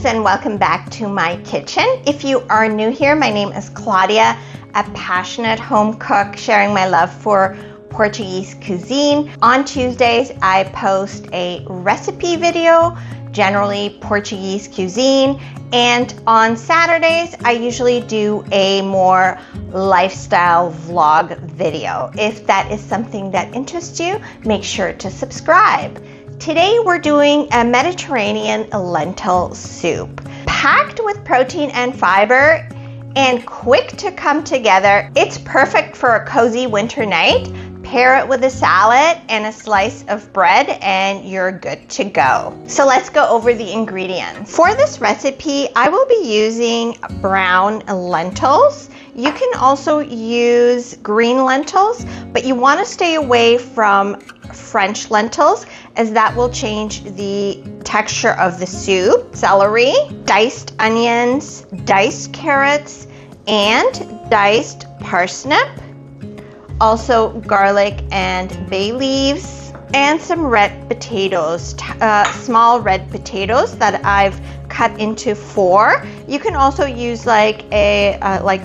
friends, and welcome back to my kitchen. If you are new here, my name is Claudia, a passionate home cook sharing my love for Portuguese cuisine. On Tuesdays, I post a recipe video, generally Portuguese cuisine, and on Saturdays, I usually do a more lifestyle vlog video. If that is something that interests you, make sure to subscribe. Today we're doing a Mediterranean lentil soup, packed with protein and fiber and quick to come together. It's perfect for a cozy winter night. Pair it with a salad and a slice of bread and you're good to go. So let's go over the ingredients. For this recipe, I will be using brown lentils. You can also use green lentils, but you want to stay away from French lentils as that will change the texture of the soup. Celery, diced onions, diced carrots, and diced parsnip. Also garlic and bay leaves, and some red potatoes, small red potatoes that I've cut into 4. You can also use like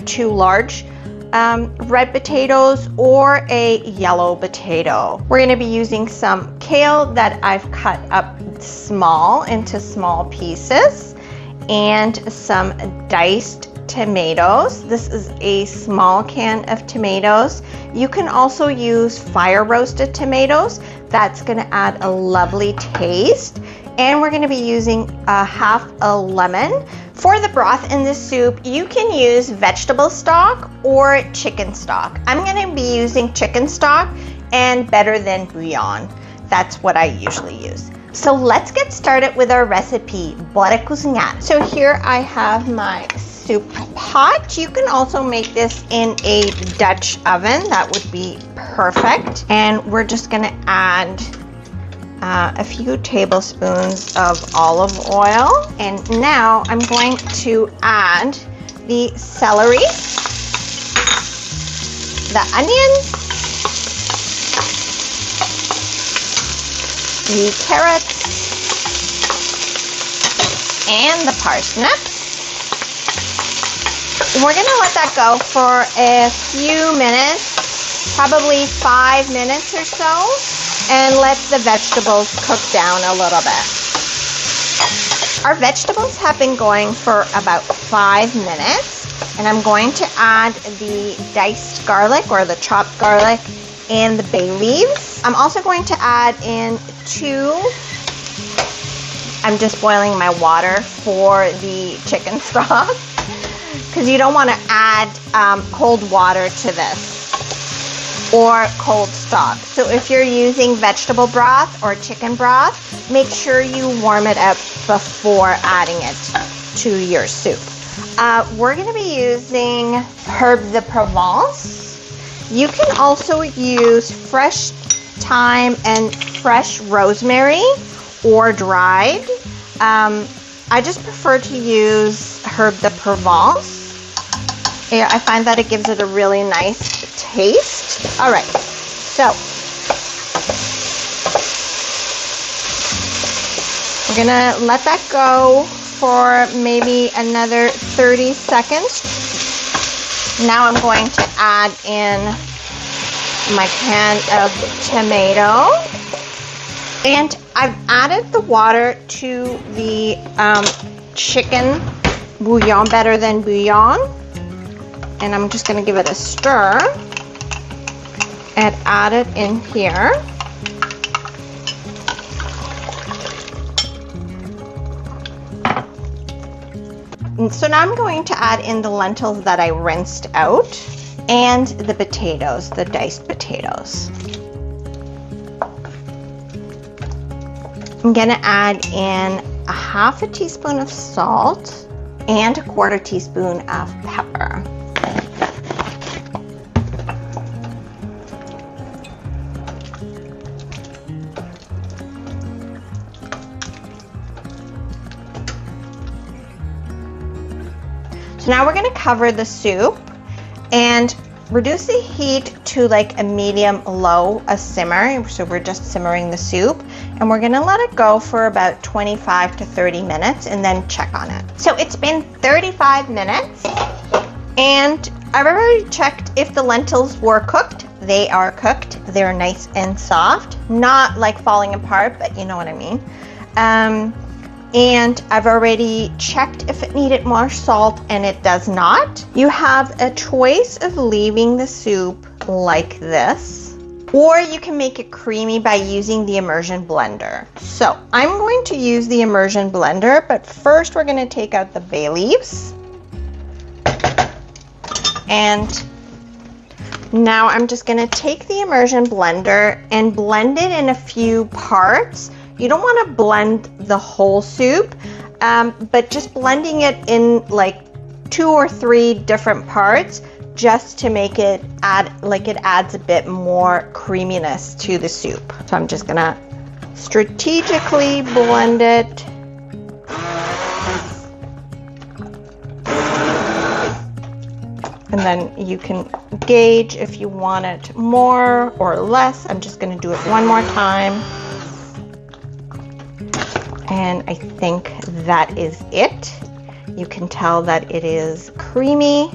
two large red potatoes or a yellow potato. We're going to be using some kale that I've cut up small into small pieces, and some diced tomatoes. This is a small can of tomatoes. You can also use fire roasted tomatoes. That's going to add a lovely taste. And we're going to be using half a lemon. For the broth in this soup, you can use vegetable stock or chicken stock. I'm going to be using chicken stock, and better than bouillon. That's what I usually use. So let's get started with our recipe. Bora cozinhar. So here I have my soup pot. You can also make this in a Dutch oven. That would be perfect. And we're just going to add a few tablespoons of olive oil. And now I'm going to add the celery, the onions, the carrots, and the parsnips. We're gonna let that go for a few minutes, probably 5 minutes or so, and let the vegetables cook down a little bit. Our vegetables have been going for about 5 minutes, and I'm going to add the diced garlic or the chopped garlic and the bay leaves. I'm also going to add in I'm just boiling my water for the chicken stock, because you don't want to add cold water to this or cold stock. So if you're using vegetable broth or chicken broth, make sure you warm it up before adding it to your soup. We're going to be using Herbs de Provence. You can also use fresh thyme and fresh rosemary or dried. I just prefer to use Herbs de Provence. I find that it gives it a really nice taste. All right, so we're gonna let that go for maybe another 30 seconds. Now I'm going to add in my can of tomato, and I've added the water to the chicken bouillon, better than bouillon, and I'm just going to give it a stir and add it in here. And so now I'm going to add in the lentils that I rinsed out and the potatoes, the diced potatoes. I'm going to add in a half a teaspoon of salt and a 1/4 teaspoon of pepper. So now we're going to cover the soup, and reduce the heat to like a medium-low, a simmer. So we're just simmering the soup, and we're gonna let it go for about 25 to 30 minutes and then check on it. So it's been 35 minutes, and I've already checked if the lentils were cooked. They are cooked. They're nice and soft, not like falling apart, but you know what I mean. And I've already checked if it needed more salt, and it does not. You have a choice of leaving the soup like this, or you can make it creamy by using the immersion blender. So I'm going to use the immersion blender, but first we're going to take out the bay leaves. And now I'm just going to take the immersion blender and blend it in a few parts. You don't want to blend the whole soup, but just blending it in like 2 or 3 different parts just to make it adds a bit more creaminess to the soup. So I'm just gonna strategically blend it. And then you can gauge if you want it more or less. I'm just gonna do it one more time. And I think that is it. You can tell that it is creamy.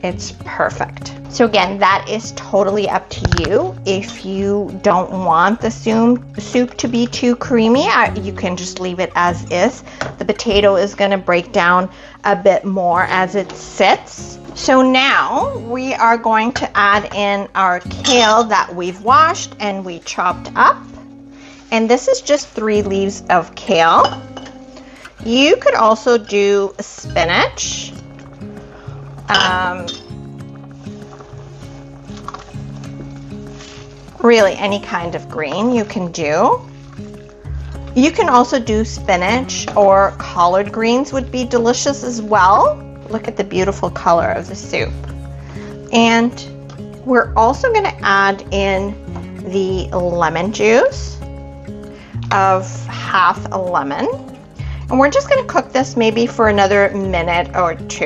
It's perfect. So again, that is totally up to you. If you don't want the soup to be too creamy, you can just leave it as is. The potato is gonna break down a bit more as it sits. So now we are going to add in our kale that we've washed and we chopped up. And this is just 3 leaves of kale. You could also do spinach. Really any kind of green you can do. You can also do spinach, or collard greens would be delicious as well. Look at the beautiful color of the soup. And we're also going to add in the lemon juice of half a lemon, and we're just going to cook this maybe for another minute or 2.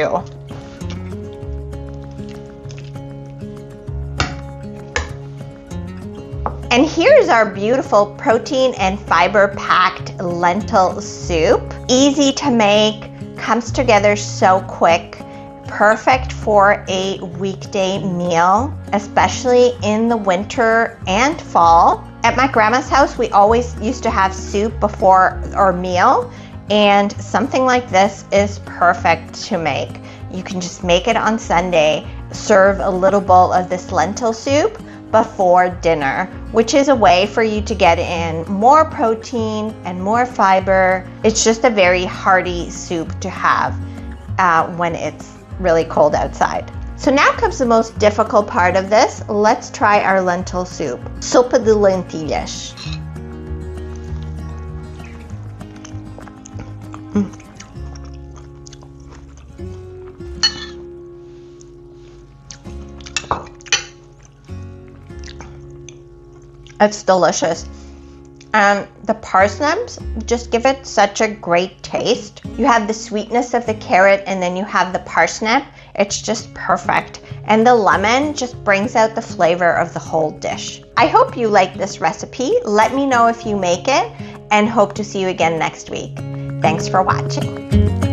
And here's our beautiful protein and fiber packed lentil soup. Easy to make, comes together so quick, perfect for a weekday meal, especially in the winter and fall. At my grandma's house, we always used to have soup before our meal, and something like this is perfect to make. You can just make it on Sunday, serve a little bowl of this lentil soup before dinner, which is a way for you to get in more protein and more fiber. It's just a very hearty soup to have when it's really cold outside. So now comes the most difficult part of this. Let's try our lentil soup. Sopa de lentilhas. It's delicious. The parsnips just give it such a great taste. You have the sweetness of the carrot, and then you have the parsnip. It's just perfect. And the lemon just brings out the flavor of the whole dish. I hope you like this recipe. Let me know if you make it, and hope to see you again next week. Thanks for watching.